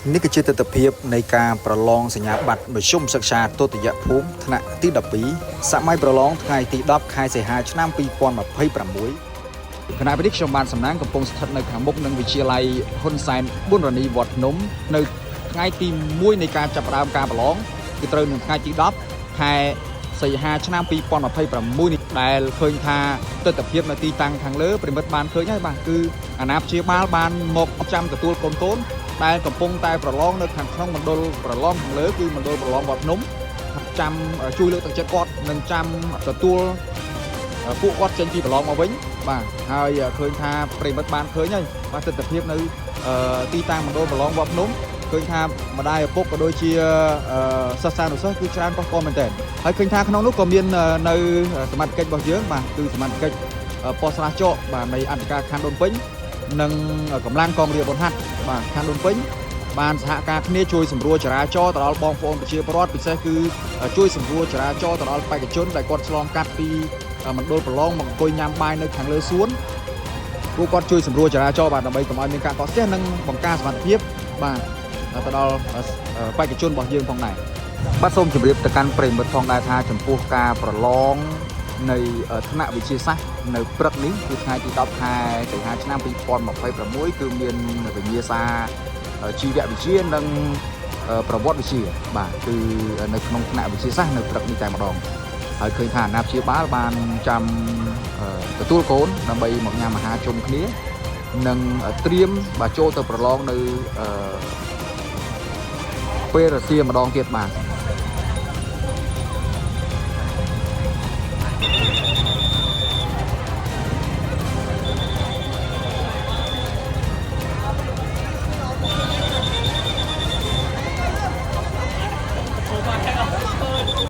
នេះគឺជាទស្សនវិជ្ជានៃការប្រឡងសញ្ញាបត្រមធ្យមសិក្សាទុតិយភូមិថ្នាក់ទី12សម័យប្រឡងថ្ងៃទី10ខែសីហាឆ្នាំ2026គណៈវិទ្យាខ្ញុំបានសំណាងកំពុងស្ថិតនៅខាងមុខនឹងវិទ្យាល័យហ៊ុនសែនប៊ុនរនីវត្តភ្នំនៅថ្ងៃទី1នៃការចាប់ផ្ដើមការប្រឡងគឺត្រូវនៅថ្ងៃទី10ខែសីហាឆ្នាំ2026នេះដែលឃើញថាទស្សនវិជ្ជានៅទីតាំងខាងលើប្រិមិត្តបានឃើញហើយបាទគឺអាណាព្យាបាលបានមកចាំទទួលកូនដែលកំពុងតែប្រឡងនៅខាងក្នុងមណ្ឌលប្រឡងខាងលើគឺមណ្ឌលប្រឡងវត្តភ្នំចាំជួយលើកទឹកចិត្តគាត់នឹងចាំទទួលពួកគាត់ចេញពីប្រឡងមកវិញបាទហើយឃើញថាប្រិមិត្តបានឃើញហើយបាទទស្សនវិជ្ជានៅទីតាំងមណ្ឌលប្រឡងវត្តភ្នំឃើញថាម្ដាយឪពុកក៏ដូចជាសិស្សានុសិស្សគឺច្រើនកកមែនតើហើយឃើញថាក្នុងនោះក៏មាននៅសមត្ថកិច្ចរបស់យើងបាទគឺសមត្ថកិច្ចប៉ុស្តិ៍ស្រះចកបាទនៃអធិការខណ្ឌដូនពេញនិងកម្លាំងកងរាជបុនហាត់បាទខណ្ឌដូនពេញបានសហការគ្នាជួយសម្រួលចរាចរណ៍ទៅដល់បងប្អូនប្រជាពលរដ្ឋពិសេសគឺជួយសម្រួលចរាចរណ៍ទៅដល់បេក្ខជនដែលគាត់ឆ្លងកាត់ពីមណ្ឌលប្រឡងមកអង្គុយញ៉ាំបាយនៅខាងលើសួនពួកគាត់ជួយសម្រួលចរាចរណ៍បាទដើម្បីកុំឲ្យមានការកកស្ទះនិងបង្ការសុវត្ថិភាពបាទទៅដល់បេក្ខជនរបស់យើងផងដែរបាទសូមជម្រាបទៅកាន់ប្រិយមិត្តផងដែរថាចំពោះការប្រឡងនៃថ្នាក់វិទ្យាសាស្ត្រនៅព្រឹកនេះគឺថ្ងៃទី10ខែសីហាឆ្នាំ2026គឺមានវិញ្ញាសាជីវវិទ្យានិងប្រវត្តិវិទ្យាបាទគឺនៅក្នុងថ្នាក់វិទ្យាសាស្ត្រនៅព្រឹកនេះតែម្ដងហើយឃើញថាអាណាព្យាបាលបានចាំទទួលកូនដើម្បីមកញ៉ាំអាហារជុំគ្នានិងត្រៀមបាទចូលទៅប្រឡងនៅពេលរសៀលម្ដងទៀតបាទ